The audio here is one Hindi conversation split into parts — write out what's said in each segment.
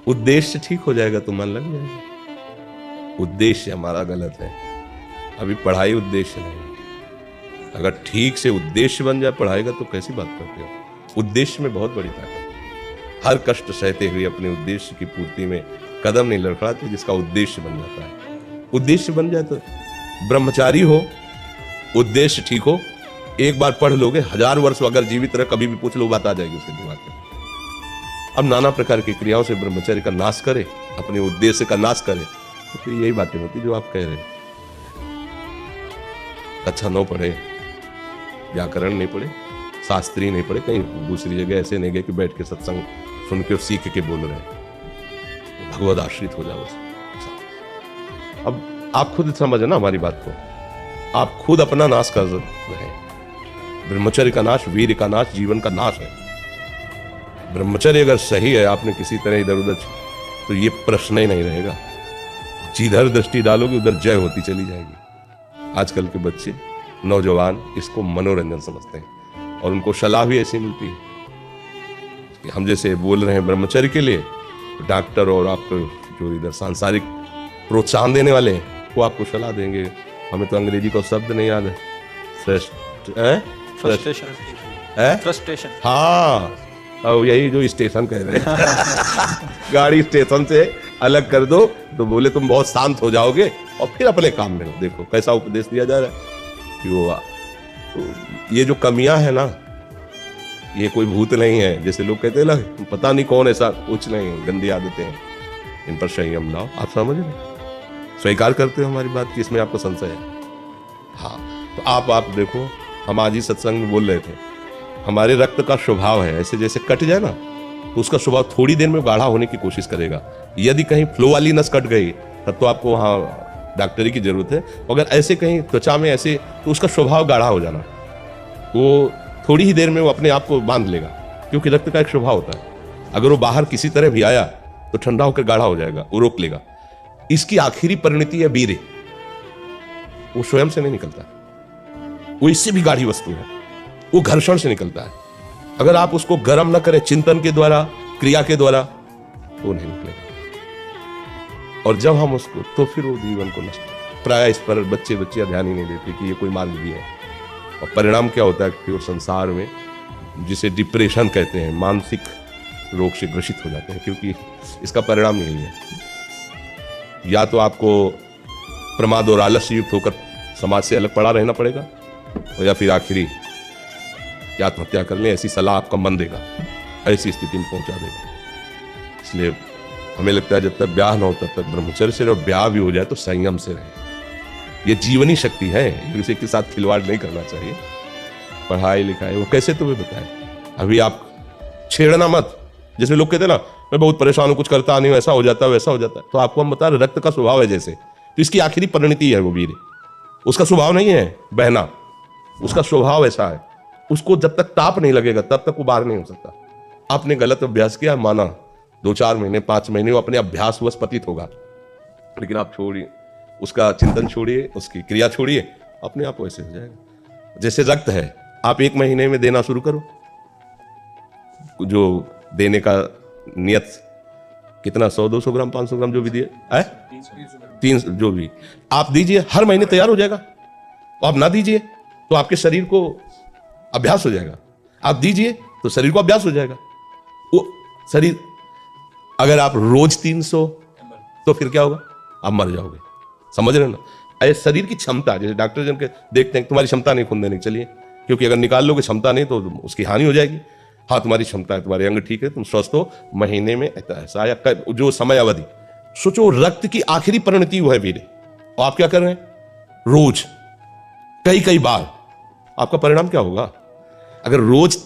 उद्देश्य ठीक हो जाएगा तो मन लग जाएगा। उद्देश्य हमारा गलत है, अभी पढ़ाई उद्देश्य नहीं। अगर ठीक से उद्देश्य बन जाए पढ़ाई का तो कैसी बात करते हो। उद्देश्य में बहुत बड़ी ताकत है। हर कष्ट सहते हुए अपने उद्देश्य की पूर्ति में कदम नहीं लड़खड़ाते, जिसका उद्देश्य बन जाता है। उद्देश्य बन जाए तो ब्रह्मचारी हो, उद्देश्य ठीक हो, एक बार पढ़ लोगे, 1000 वर्ष अगर जीवित रहे कभी भी पूछ लो बात आ जाएगी उसके दिमाग में। अब नाना प्रकार की क्रियाओं से ब्रह्मचर्य का नाश करे, अपने उद्देश्य का नाश करे, तो फिर यही बातें होती जो आप कह रहे हैं। अच्छा न पढ़े, व्याकरण नहीं पढ़े, शास्त्री नहीं पढ़े, कहीं दूसरी जगह ऐसे नहीं गए कि बैठ के सत्संग सुन के और सीख के बोल रहे हैं, भगवद आश्रित हो जाओ। अब आप खुद समझे ना हमारी बात को, आप खुद अपना नाश कर रहे हैं। ब्रह्मचर्य का नाश वीर का नाश, जीवन का नाश है। ब्रह्मचर्य अगर सही है, आपने किसी तरह इधर उधर, तो ये प्रश्न ही नहीं रहेगा। जिधर दृष्टि डालोगे उधर जय होती चली जाएगी। आजकल के बच्चे नौजवान इसको मनोरंजन समझते हैं और उनको सलाह भी ऐसी मिलती है कि हम जैसे बोल रहे हैं ब्रह्मचर्य के लिए, तो डॉक्टर और आपको जो इधर सांसारिक प्रोत्साहन देने वाले हैं वो आपको सलाह देंगे। हमें तो अंग्रेजी का शब्द नहीं याद है, फ्रस्ट्रेशन। हाँ, और यही जो स्टेशन कह रहे हैं गाड़ी स्टेशन से अलग कर दो तो बोले तुम बहुत शांत हो जाओगे और फिर अपने काम में हो। देखो कैसा उपदेश दिया जा रहा है कि वो तो ये जो कमियां है ना, ये कोई भूत नहीं है जैसे लोग कहते हैं ना, पता नहीं कौन, ऐसा कुछ नहीं, गंदी आदतें हैं, इन पर संयम लाओ। आप समझ रहे, स्वीकार करते हो हमारी बात की, इसमें आपको संशय है? हाँ, तो आप देखो, हम आज ही सत्संग में बोल रहे थे, हमारे रक्त का स्वभाव है ऐसे, जैसे कट जाए ना तो उसका स्वभाव थोड़ी देर में गाढ़ा होने की कोशिश करेगा। यदि कहीं फ्लो वाली नस कट गई तब तो आपको वहाँ डॉक्टरी की जरूरत है। अगर ऐसे कहीं त्वचा में ऐसे, तो उसका स्वभाव गाढ़ा हो जाना, वो थोड़ी ही देर में वो अपने आप को बांध लेगा, क्योंकि रक्त का एक स्वभाव होता है। अगर वो बाहर किसी तरह भी आया तो ठंडा होकर गाढ़ा हो जाएगा, वो रोक लेगा। इसकी आखिरी परिणति है वीर्य, वो स्वयं से नहीं निकलता, वो इससे भी गाढ़ी वस्तु है, वो घर्षण से निकलता है। अगर आप उसको गर्म न करें चिंतन के द्वारा, क्रिया के द्वारा, तो वो नहीं निकलेगा। और जब हम उसको, तो फिर वो जीवन को नष्ट, प्राय इस पर बच्चे ध्यान ही नहीं देते कि ये कोई मार्ग भी है। और परिणाम क्या होता है कि वो संसार में, जिसे डिप्रेशन कहते हैं, मानसिक रोग से ग्रसित हो जाते हैं, क्योंकि इसका परिणाम यही है, या तो आपको प्रमाद और आलस्य युक्त होकर समाज से अलग पड़ा रहना पड़ेगा, और या फिर आखिरी आत्महत्या कर लें, ऐसी सलाह आपका मन देगा, ऐसी स्थिति में पहुंचा देगा। इसलिए हमें लगता है जब तक ब्याह ना हो तब तक ब्रह्मचर्य से रहो, ब्याह भी हो जाए तो संयम से रहे। ये जीवनी शक्ति है, किसी के साथ खिलवाड़ नहीं करना चाहिए। पढ़ाई लिखाई वो कैसे तुम्हें बताए, अभी आप छेड़ना मत। जैसे लोग कहते हैं ना, मैं बहुत परेशान हूं, कुछ करता नहीं हूं, ऐसा हो जाता है वैसा हो जाता है, तो आपको हम बता रहे रक्त का स्वभाव है जैसे, तो इसकी आखिरी परिणति है वो वीर। उसका स्वभाव नहीं है बहना, उसका स्वभाव ऐसा है, उसको जब तक ताप नहीं लगेगा तब तक वो बाहर नहीं हो सकता। आपने गलत अभ्यास किया, माना 2-4 महीने 5 महीने वो अपने अभ्यास वश पतित होगा, लेकिन आप छोड़िए, उसका चिंतन छोड़िए, उसकी क्रिया छोड़िए, अपने आप वैसे हो जाएगा। जैसे रक्त है, आप 1 महीने में देना शुरू करो, जो देने का नियत कितना, 100-200 ग्राम 500 ग्राम जो भी दिए, 3 जो भी आप दीजिए, हर महीने तैयार हो जाएगा। आप ना दीजिए तो आपके शरीर को अभ्यास हो जाएगा, आप दीजिए तो शरीर को अभ्यास हो जाएगा। वो शरीर, अगर आप रोज 300, तो फिर क्या होगा, आप मर जाओगे। समझ रहे ना, ऐसे शरीर की क्षमता, जैसे डॉक्टर जन के देखते हैं तुम्हारी क्षमता नहीं खून देने की, चलिए, क्योंकि अगर निकाल लोगे क्षमता नहीं तो उसकी हानि हो जाएगी। हाँ, तुम्हारी क्षमता है, तुम्हारे अंग ठीक है, तुम स्वस्थ हो, महीने में ऐसा या जो समय अवधि, सोचो रक्त की आखिरी परिणति वो है वीर्य, और आप क्या कर रहे हैं, रोज कई बार, आपका परिणाम क्या होगा? अगर रोज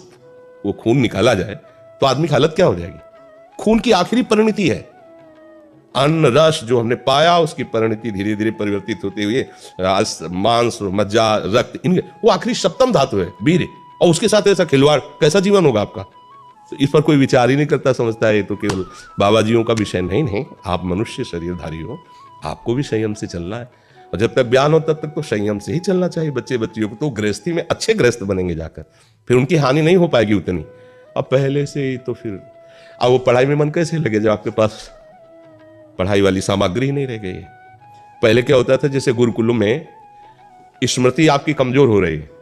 वो खून निकाला जाए तो आदमी की हालत क्या हो जाएगी? खून की आखिरी परिणति है, अन्न रस जो हमने पाया उसकी परिणति धीरे धीरे परिवर्तित होते हुए मांस, मज्जा, रक्त, इनके वो आखिरी सप्तम धातु है वीर्य, और उसके साथ ऐसा खिलवाड़, कैसा जीवन होगा आपका? तो इस पर कोई विचार ही नहीं करता, समझता है ये तो केवल बाबा जियों का विषय। नहीं, आप मनुष्य शरीरधारी हो, आपको भी संयम से चलना है, और जब तक ज्ञान हो तब तक तो संयम से ही चलना चाहिए। बच्चियों को तो गृहस्थी में अच्छे गृहस्थ बनेंगे जाकर, फिर उनकी हानि नहीं हो पाएगी उतनी। अब पहले से ही तो फिर अब वो पढ़ाई में मन कैसे लगे जब आपके पास पढ़ाई वाली सामग्री नहीं रह गई है। पहले क्या होता था, जैसे गुरुकुलों में स्मृति आपकी कमजोर हो रही है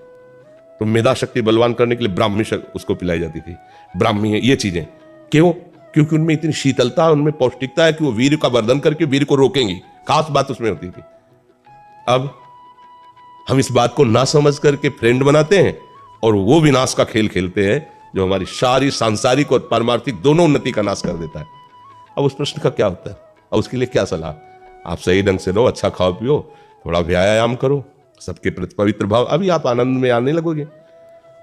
तो मेधा शक्ति बलवान करने के लिए ब्राह्मी उसको पिलाई जाती थी, ब्राह्मी है ये चीजें। क्यों? क्योंकि उनमें इतनी शीतलता, उनमें पौष्टिकता है कि वो वीर का वर्धन करके वीर को रोकेंगी। खास बात उसमें होती थी। अब हम इस बात को ना समझ करके फ्रेंड बनाते हैं और वो विनाश का खेल खेलते हैं जो हमारी सारी सांसारिक और पारमार्थिक दोनों उन्नति का नाश कर देता है। अब उस प्रश्न का क्या होता है? अब उसके लिए क्या सलाह? आप सही ढंग से रहो, अच्छा खाओ पियो, थोड़ा व्यायाम करो, सबके प्रति पवित्र भाव, अभी आप आनंद में आने लगोगे।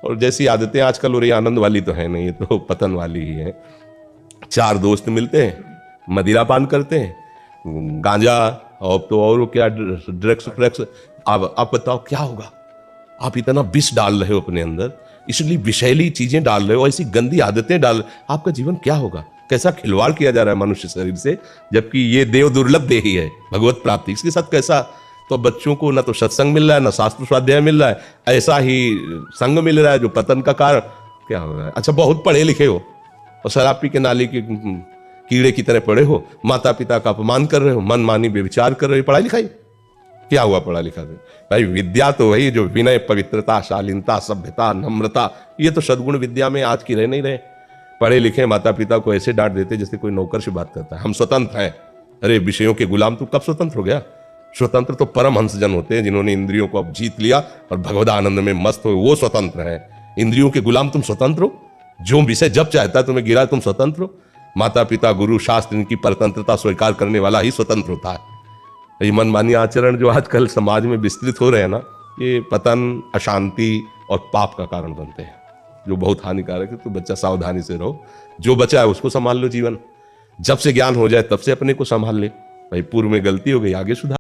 और जैसी आदतें आजकल हो रही, आनंद वाली तो है नहीं, ये तो पतन वाली ही है। 4 दोस्त मिलते हैं, मदिरा पान करते हैं, गांजा और तो और क्या ड्रग्स। आप बताओ क्या होगा? आप इतना विष डाल रहे हो अपने अंदर, इसलिए विषैली चीजें डाल रहे हो, ऐसी गंदी आदतें डाल, आपका जीवन क्या होगा? कैसा खिलवाड़ किया जा रहा है मनुष्य शरीर से, जबकि ये देव दुर्लभ देह ही है भगवत प्राप्ति, इसके साथ कैसा? तो बच्चों को ना तो सत्संग मिल रहा है, ना शास्त्र स्वाध्याय मिल रहा है, ऐसा ही संग मिल रहा है जो पतन का कारण क्या हो रहा है। अच्छा, बहुत पढ़े लिखे हो और शराब पी के नाली के कीड़े की तरह पड़े हो, माता पिता का अपमान कर रहे हो, मन मानी व्यभिचार कर रहे हो, पढ़ाई लिखाई क्या हुआ? पढ़ा लिखा भाई विद्या तो वही जो विनय, पवित्रता, शालीनता, सभ्यता, नम्रता, ये तो सद्गुण विद्या में आज की रह नहीं रहे। पढ़े लिखे माता पिता को ऐसे डांट देते जैसे कोई नौकर से बात करता है। हम स्वतंत्र हैं। अरे विषयों के गुलाम तू कब स्वतंत्र हो गया? स्वतंत्र तो परम हंसजन होते हैं जिन्होंने इंद्रियों को अब जीत लिया और भगवद आनंद में मस्त हो, वो स्वतंत्र है। इंद्रियों के गुलाम तुम स्वतंत्र हो? जो विषय जब चाहता है तुम्हें गिरा, तुम स्वतंत्र हो? माता पिता, गुरु, शास्त्र, इनकी परतंत्रता स्वीकार करने वाला ही स्वतंत्र होता है। ये मनमानी आचरण जो आजकल समाज में विस्तृत हो रहे हैं ना, ये पतन, अशांति और पाप का कारण बनते हैं, जो बहुत हानिकारक है। तो बच्चा सावधानी से रहो, जो बचा है उसको संभाल लो। जीवन जब से ज्ञान हो जाए तब से अपने को संभाल ले। भाई पूर्व में गलती हो गई, आगे सुधार।